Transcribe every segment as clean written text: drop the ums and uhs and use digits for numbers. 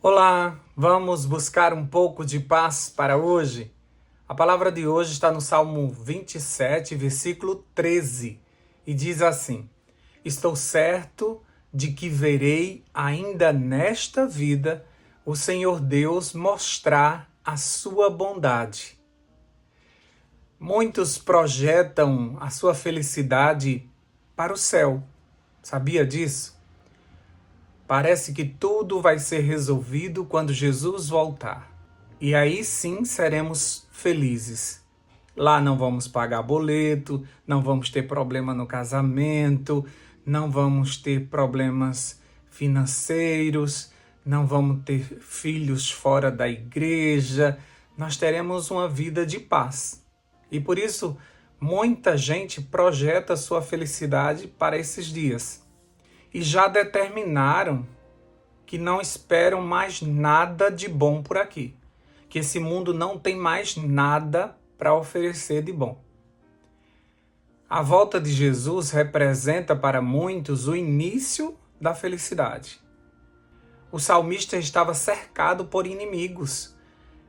Olá, vamos buscar um pouco de paz para hoje? A palavra de hoje está no Salmo 27, versículo 13, e diz assim: Estou certo de que verei ainda nesta vida o Senhor Deus mostrar a sua bondade. Muitos projetam a sua felicidade para o céu. Sabia disso? Parece que tudo vai ser resolvido quando Jesus voltar. E aí sim seremos felizes. Lá não vamos pagar boleto, não vamos ter problema no casamento, não vamos ter problemas financeiros, não vamos ter filhos fora da igreja. Nós teremos uma vida de paz. E por isso, muita gente projeta sua felicidade para esses dias. E já determinaram que não esperam mais nada de bom por aqui, que esse mundo não tem mais nada para oferecer de bom. A volta de Jesus representa para muitos o início da felicidade. O salmista estava cercado por inimigos.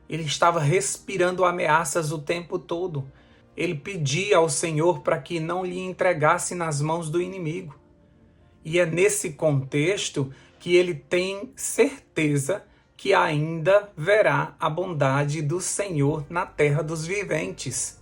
Ele estava respirando ameaças o tempo todo. Ele pedia ao Senhor para que não lhe entregasse nas mãos do inimigo. E é nesse contexto que ele tem certeza que ainda verá a bondade do Senhor na terra dos viventes.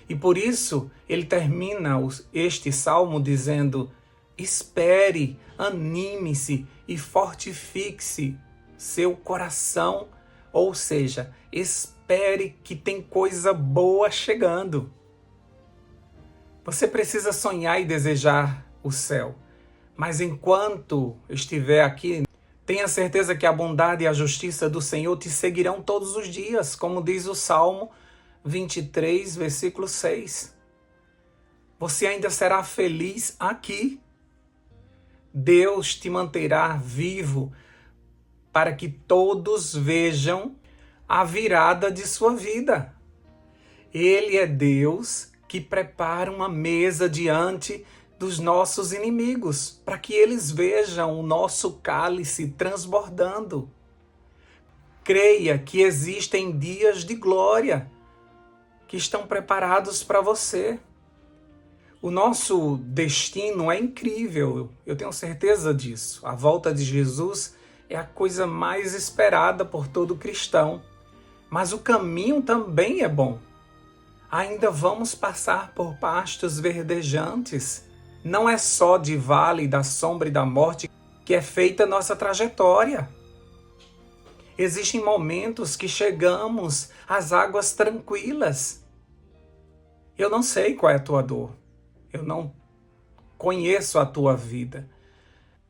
E por isso ele termina este salmo dizendo: espere, anime-se e fortifique-se seu coração, ou seja, espere que tem coisa boa chegando. Você precisa sonhar e desejar o céu. Mas enquanto estiver aqui, tenha certeza que a bondade e a justiça do Senhor te seguirão todos os dias, como diz o Salmo 23, versículo 6. Você ainda será feliz aqui. Deus te manterá vivo para que todos vejam a virada de sua vida. Ele é Deus que prepara uma mesa diante dos nossos inimigos, para que eles vejam o nosso cálice transbordando. Creia que existem dias de glória que estão preparados para você. O nosso destino é incrível, eu tenho certeza disso. A volta de Jesus é a coisa mais esperada por todo cristão. Mas o caminho também é bom. Ainda vamos passar por pastos verdejantes. Não é só de vale da sombra e da morte que é feita a nossa trajetória. Existem momentos que chegamos às águas tranquilas. Eu não sei qual é a tua dor. Eu não conheço a tua vida.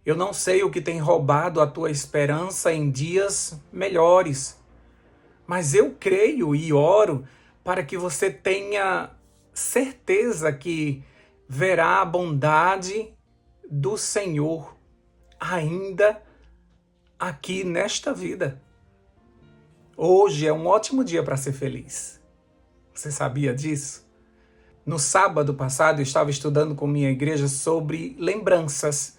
Eu não sei o que tem roubado a tua esperança em dias melhores. Mas eu creio e oro para que você tenha certeza que verá a bondade do Senhor ainda aqui nesta vida. Hoje é um ótimo dia para ser feliz. Você sabia disso? No sábado passado eu estava estudando com minha igreja sobre lembranças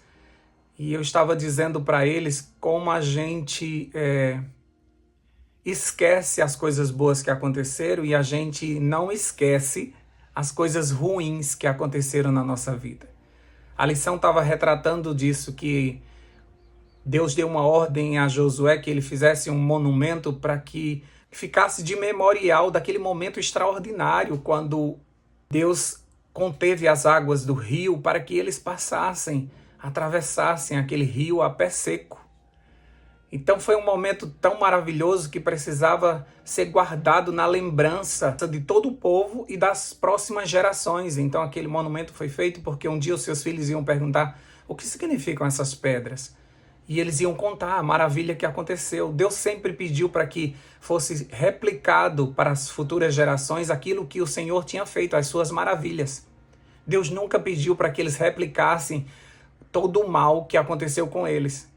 e eu estava dizendo para eles como a gente esquece as coisas boas que aconteceram e a gente não esquece as coisas ruins que aconteceram na nossa vida. A lição estava retratando disso, que Deus deu uma ordem a Josué que ele fizesse um monumento para que ficasse de memorial daquele momento extraordinário quando Deus conteve as águas do rio para que eles atravessassem aquele rio a pé seco. Então foi um momento tão maravilhoso que precisava ser guardado na lembrança de todo o povo e das próximas gerações. Então aquele monumento foi feito porque um dia os seus filhos iam perguntar o que significam essas pedras. E eles iam contar a maravilha que aconteceu. Deus sempre pediu para que fosse replicado para as futuras gerações aquilo que o Senhor tinha feito, as suas maravilhas. Deus nunca pediu para que eles replicassem todo o mal que aconteceu com eles.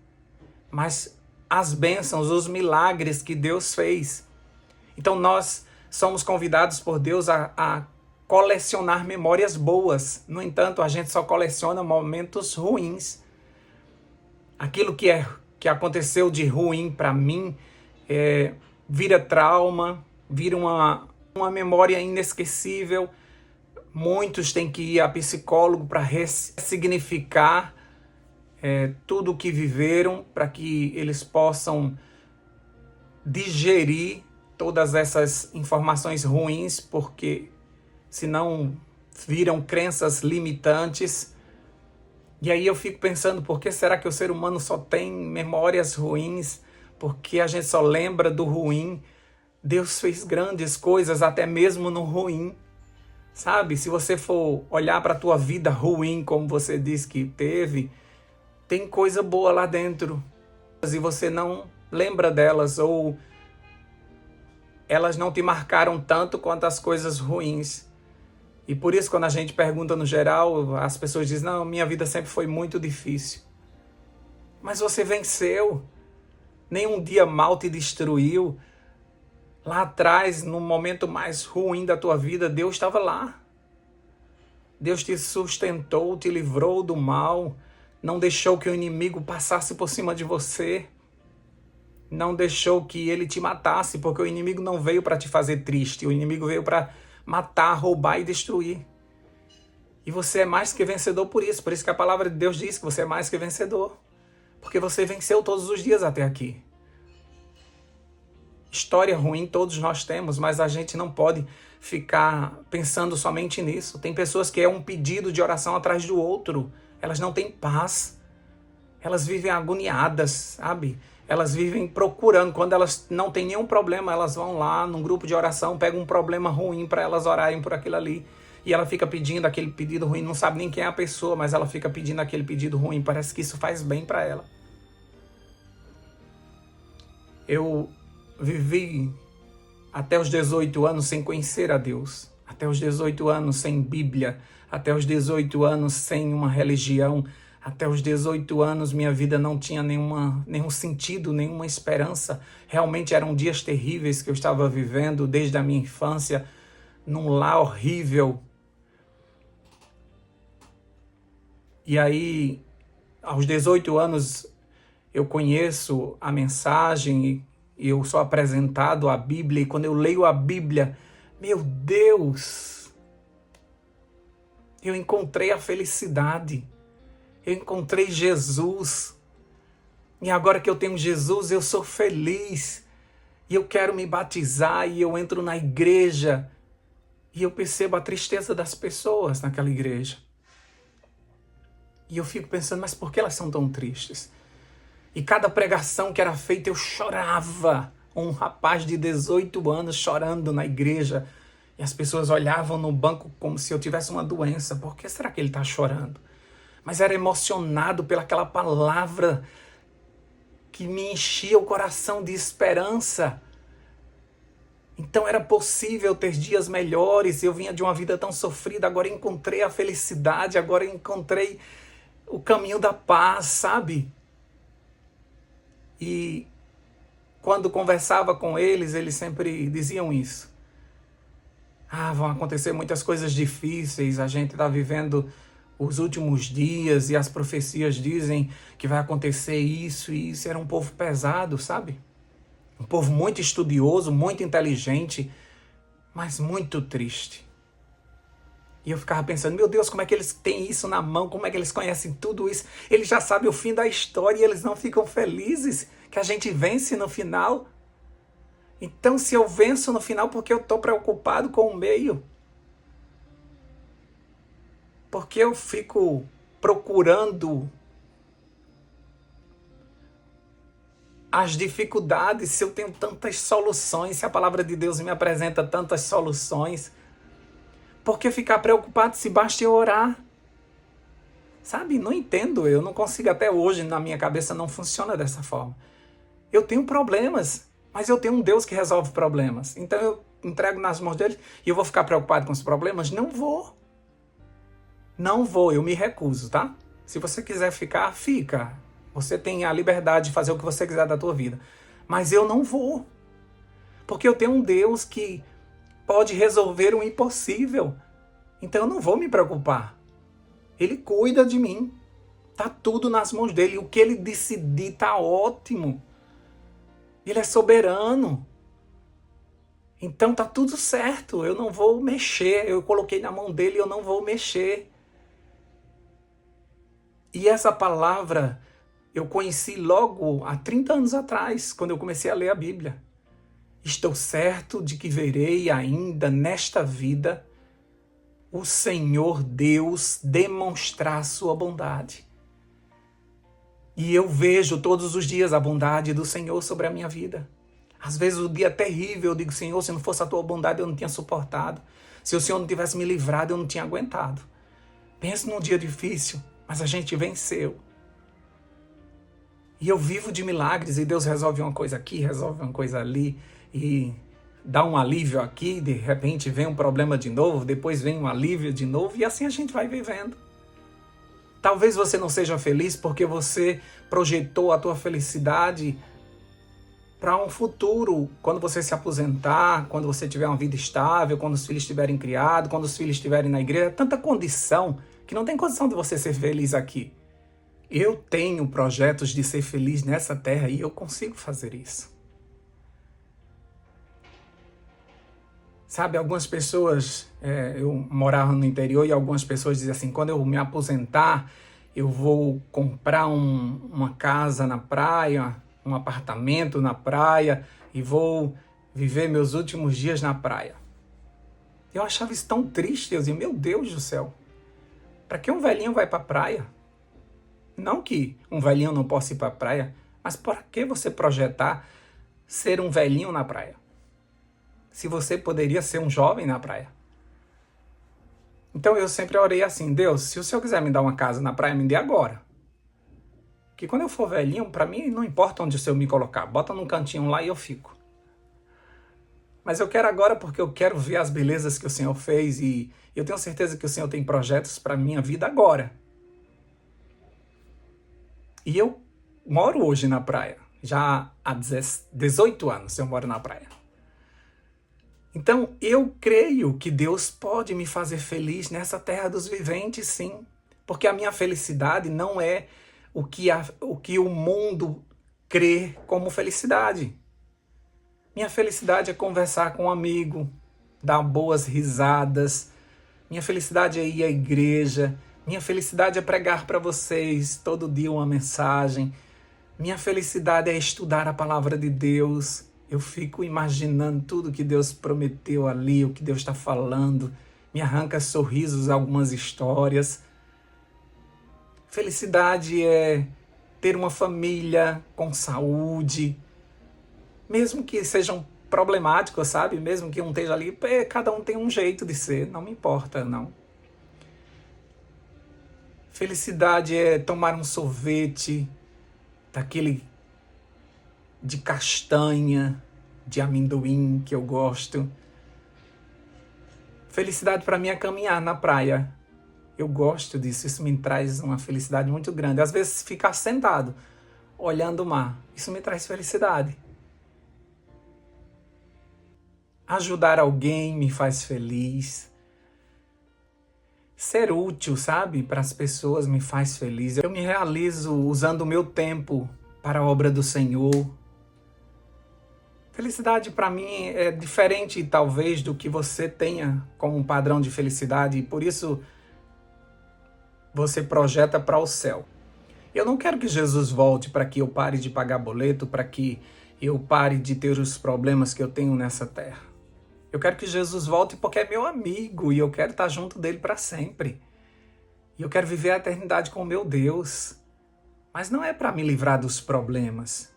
Mas as bênçãos, os milagres que Deus fez. Então nós somos convidados por Deus a colecionar memórias boas. No entanto, a gente só coleciona momentos ruins. Aquilo que é que aconteceu de ruim para mim vira trauma, vira uma memória inesquecível. Muitos têm que ir a psicólogo para ressignificar tudo o que viveram, para que eles possam digerir todas essas informações ruins, porque senão viram crenças limitantes. E aí eu fico pensando, por que será que o ser humano só tem memórias ruins? Por que a gente só lembra do ruim? Deus fez grandes coisas até mesmo no ruim. Sabe, se você for olhar para a tua vida ruim, como você disse que teve, tem coisa boa lá dentro. E você não lembra delas, ou elas não te marcaram tanto quanto as coisas ruins. E por isso, quando a gente pergunta no geral, as pessoas dizem, não, minha vida sempre foi muito difícil. Mas você venceu. Nenhum dia mal te destruiu. Lá atrás, no momento mais ruim da tua vida, Deus estava lá. Deus te sustentou, te livrou do mal, não deixou que o inimigo passasse por cima de você, não deixou que ele te matasse, porque o inimigo não veio para te fazer triste, o inimigo veio para matar, roubar e destruir. E você é mais que vencedor por isso que a palavra de Deus diz que você é mais que vencedor, porque você venceu todos os dias até aqui. História ruim todos nós temos, mas a gente não pode ficar pensando somente nisso. Tem pessoas que é um pedido de oração atrás do outro. Elas não têm paz. Elas vivem agoniadas, sabe? Elas vivem procurando. Quando elas não têm nenhum problema, elas vão lá num grupo de oração, pegam um problema ruim para elas orarem por aquilo ali. E ela fica pedindo aquele pedido ruim, não sabe nem quem é a pessoa, mas ela fica pedindo aquele pedido ruim. Parece que isso faz bem para ela. Eu vivi até os 18 anos sem conhecer a Deus, até os 18 anos sem Bíblia, até os 18 anos sem uma religião, até os 18 anos minha vida não tinha nenhum sentido, nenhuma esperança. Realmente eram dias terríveis que eu estava vivendo desde a minha infância, num lar horrível. E aí, aos 18 anos, eu conheço a mensagem e eu sou apresentado à Bíblia, e quando eu leio a Bíblia, meu Deus, eu encontrei a felicidade, eu encontrei Jesus, e agora que eu tenho Jesus, eu sou feliz, e eu quero me batizar, e eu entro na igreja, e eu percebo a tristeza das pessoas naquela igreja. E eu fico pensando, mas por que elas são tão tristes? E cada pregação que era feita eu chorava. Um rapaz de 18 anos chorando na igreja. E as pessoas olhavam no banco como se eu tivesse uma doença. Por que será que ele está chorando? Mas era emocionado pelaquela palavra que me enchia o coração de esperança. Então era possível ter dias melhores. Eu vinha de uma vida tão sofrida, agora encontrei a felicidade, agora encontrei o caminho da paz, sabe? E quando conversava com eles, eles sempre diziam isso. Vão acontecer muitas coisas difíceis, a gente está vivendo os últimos dias e as profecias dizem que vai acontecer isso e isso. Era um povo pesado, sabe? Um povo muito estudioso, muito inteligente, mas muito triste. E eu ficava pensando, meu Deus, como é que eles têm isso na mão? Como é que eles conhecem tudo isso? Eles já sabem o fim da história e eles não ficam felizes que a gente vence no final. Então, se eu venço no final, porque eu estou preocupado com o meio? Porque eu fico procurando as dificuldades, se eu tenho tantas soluções, se a palavra de Deus me apresenta tantas soluções? Por que ficar preocupado se basta eu orar? Sabe, não entendo, eu não consigo até hoje, na minha cabeça não funciona dessa forma. Eu tenho problemas, mas eu tenho um Deus que resolve problemas. Então eu entrego nas mãos dele e eu vou ficar preocupado com os problemas? Não vou. Não vou, eu me recuso, tá? Se você quiser ficar, fica. Você tem a liberdade de fazer o que você quiser da tua vida. Mas eu não vou. Porque eu tenho um Deus que pode resolver o impossível. Então eu não vou me preocupar. Ele cuida de mim. Tá tudo nas mãos dele. O que ele decidir tá ótimo. Ele é soberano. Então tá tudo certo. Eu não vou mexer. Eu coloquei na mão dele e eu não vou mexer. E essa palavra eu conheci logo há 30 anos atrás, quando eu comecei a ler a Bíblia. Estou certo de que verei ainda nesta vida o Senhor Deus demonstrar sua bondade. E eu vejo todos os dias a bondade do Senhor sobre a minha vida. Às vezes o dia é terrível, eu digo, Senhor, se não fosse a tua bondade eu não tinha suportado. Se o Senhor não tivesse me livrado, eu não tinha aguentado. Pense num dia difícil, mas a gente venceu. E eu vivo de milagres e Deus resolve uma coisa aqui, resolve uma coisa ali e dá um alívio aqui, de repente vem um problema de novo, depois vem um alívio de novo e assim a gente vai vivendo. Talvez você não seja feliz porque você projetou a tua felicidade para um futuro, quando você se aposentar, quando você tiver uma vida estável, quando os filhos estiverem criados, quando os filhos estiverem na igreja, tanta condição que não tem condição de você ser feliz aqui. Eu tenho projetos de ser feliz nessa terra e eu consigo fazer isso. Sabe, algumas pessoas, eu morava no interior e algumas pessoas dizem assim, quando eu me aposentar, eu vou comprar uma casa na praia, um apartamento na praia e vou viver meus últimos dias na praia. Eu achava isso tão triste, eu dizia, meu Deus do céu, para que um velhinho vai para a praia? Não que um velhinho não possa ir para a praia, mas para que você projetar ser um velhinho na praia? Se você poderia ser um jovem na praia. Então eu sempre orei assim, Deus, se o Senhor quiser me dar uma casa na praia, me dê agora. Que quando eu for velhinho, para mim não importa onde o Senhor me colocar, bota num cantinho lá e eu fico. Mas eu quero agora porque eu quero ver as belezas que o Senhor fez e eu tenho certeza que o Senhor tem projetos para a minha vida agora. E eu moro hoje na praia, já há 18 anos eu moro na praia. Então, eu creio que Deus pode me fazer feliz nessa terra dos viventes, sim. Porque a minha felicidade não é o que o mundo crê como felicidade. Minha felicidade é conversar com um amigo, dar boas risadas. Minha felicidade é ir à igreja. Minha felicidade é pregar para vocês todo dia uma mensagem. Minha felicidade é estudar a palavra de Deus. Eu fico imaginando tudo que Deus prometeu ali, o que Deus está falando. Me arranca sorrisos algumas histórias. Felicidade é ter uma família com saúde. Mesmo que sejam problemáticos, sabe? Mesmo que um esteja ali, cada um tem um jeito de ser. Não me importa, não. Felicidade é tomar um sorvete daquele de castanha, de amendoim que eu gosto. Felicidade para mim é caminhar na praia. Eu gosto disso, isso me traz uma felicidade muito grande. Às vezes ficar sentado, olhando o mar, isso me traz felicidade. Ajudar alguém me faz feliz. Ser útil, sabe, para as pessoas me faz feliz. Eu me realizo usando o meu tempo para a obra do Senhor. Felicidade para mim é diferente, talvez, do que você tenha como um padrão de felicidade, e por isso você projeta para o céu. Eu não quero que Jesus volte para que eu pare de pagar boleto, para que eu pare de ter os problemas que eu tenho nessa terra. Eu quero que Jesus volte porque é meu amigo e eu quero estar junto dele para sempre. E eu quero viver a eternidade com o meu Deus. Mas não é para me livrar dos problemas.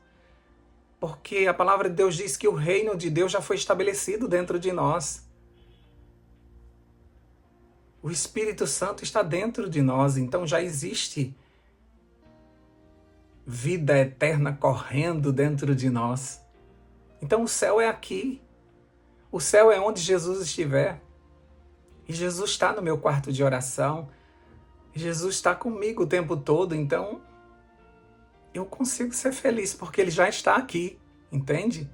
Porque a palavra de Deus diz que o reino de Deus já foi estabelecido dentro de nós. O Espírito Santo está dentro de nós, então já existe vida eterna correndo dentro de nós. Então o céu é aqui. O céu é onde Jesus estiver. E Jesus está no meu quarto de oração. Jesus está comigo o tempo todo, então eu consigo ser feliz porque ele já está aqui, entende?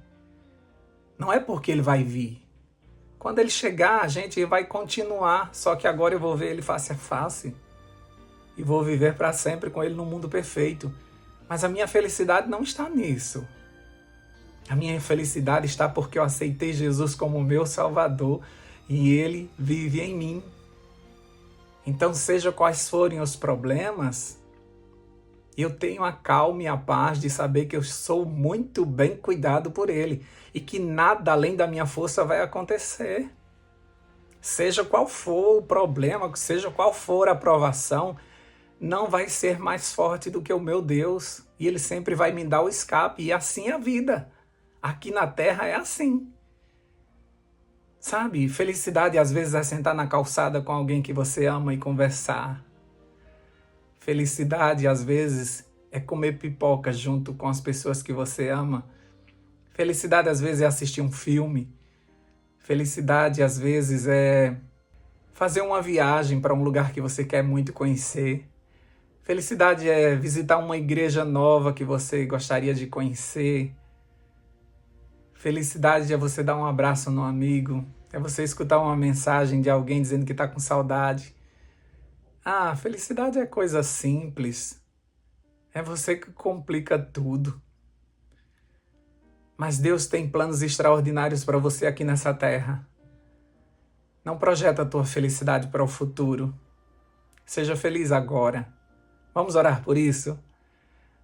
Não é porque ele vai vir. Quando ele chegar, a gente vai continuar, só que agora eu vou ver ele face a face. e vou viver para sempre com Ele no mundo perfeito. Mas a minha felicidade não está nisso. A minha felicidade está porque eu aceitei Jesus como meu Salvador e Ele vive em mim. Então, seja quais forem os problemas, eu tenho a calma e a paz de saber que eu sou muito bem cuidado por Ele e que nada além da minha força vai acontecer. Seja qual for o problema, seja qual for a provação, não vai ser mais forte do que o meu Deus e Ele sempre vai me dar o escape. E assim é a vida. Aqui na terra é assim. Sabe, felicidade às vezes é sentar na calçada com alguém que você ama e conversar. Felicidade às vezes é comer pipoca junto com as pessoas que você ama. Felicidade às vezes é assistir um filme. Felicidade às vezes é fazer uma viagem para um lugar que você quer muito conhecer. Felicidade é visitar uma igreja nova que você gostaria de conhecer. Felicidade é você dar um abraço no amigo. É você escutar uma mensagem de alguém dizendo que está com saudade. Ah, felicidade é coisa simples. É você que complica tudo. Mas Deus tem planos extraordinários para você aqui nessa terra. Não projeta a tua felicidade para o futuro. Seja feliz agora. Vamos orar por isso?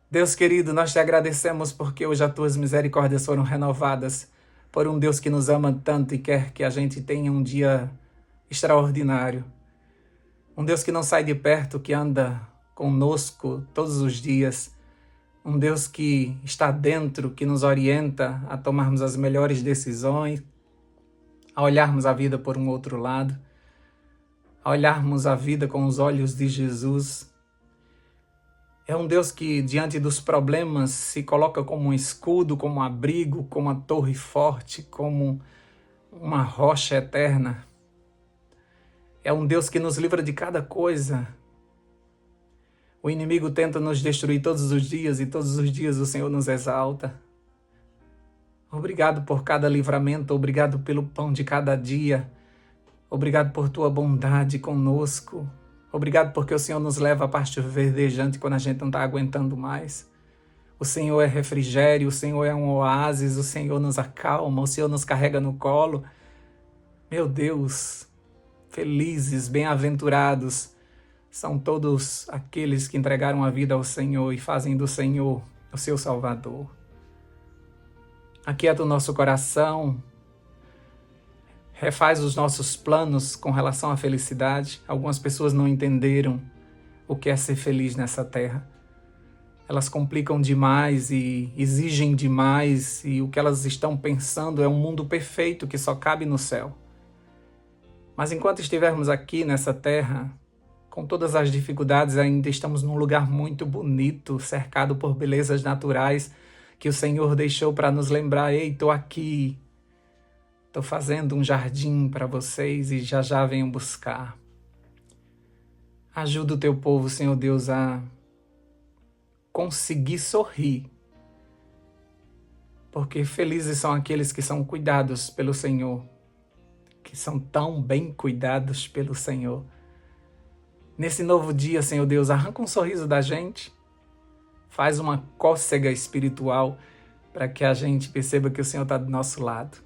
Deus querido, nós te agradecemos porque hoje as tuas misericórdias foram renovadas por um Deus que nos ama tanto e quer que a gente tenha um dia extraordinário. Um Deus que não sai de perto, que anda conosco todos os dias. Um Deus que está dentro, que nos orienta a tomarmos as melhores decisões, a olharmos a vida por um outro lado, a olharmos a vida com os olhos de Jesus. É um Deus que, diante dos problemas, se coloca como um escudo, como um abrigo, como uma torre forte, como uma rocha eterna. É um Deus que nos livra de cada coisa. O inimigo tenta nos destruir todos os dias e todos os dias o Senhor nos exalta. Obrigado por cada livramento, obrigado pelo pão de cada dia. Obrigado por tua bondade conosco. Obrigado porque o Senhor nos leva a pasto verdejante quando a gente não está aguentando mais. O Senhor é refrigério, o Senhor é um oásis, o Senhor nos acalma, o Senhor nos carrega no colo. Meu Deus, felizes, bem-aventurados são todos aqueles que entregaram a vida ao Senhor e fazem do Senhor o seu Salvador. Aquieta o nosso coração, refaz os nossos planos com relação à felicidade. Algumas pessoas não entenderam o que é ser feliz nessa terra. Elas complicam demais e exigem demais, e o que elas estão pensando é um mundo perfeito que só cabe no céu. Mas enquanto estivermos aqui nessa terra, com todas as dificuldades, ainda estamos num lugar muito bonito, cercado por belezas naturais que o Senhor deixou para nos lembrar: ei, estou aqui, estou fazendo um jardim para vocês e já já venham buscar. Ajuda o teu povo, Senhor Deus, a conseguir sorrir, porque felizes são aqueles que são cuidados pelo Senhor, que são tão bem cuidados pelo Senhor. Nesse novo dia, Senhor Deus, arranca um sorriso da gente, faz uma cócega espiritual para que a gente perceba que o Senhor está do nosso lado.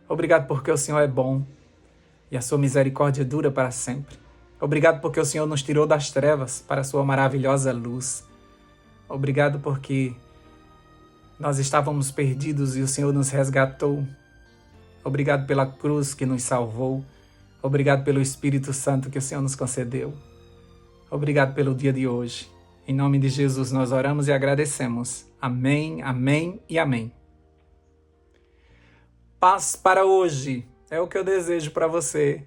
Obrigado porque o Senhor é bom e a sua misericórdia dura para sempre. Obrigado porque o Senhor nos tirou das trevas para a sua maravilhosa luz. Obrigado porque nós estávamos perdidos e o Senhor nos resgatou. Obrigado pela cruz que nos salvou. Obrigado pelo Espírito Santo que o Senhor nos concedeu. Obrigado pelo dia de hoje. Em nome de Jesus nós oramos e agradecemos. Amém, amém e amém. Paz para hoje é o que eu desejo para você.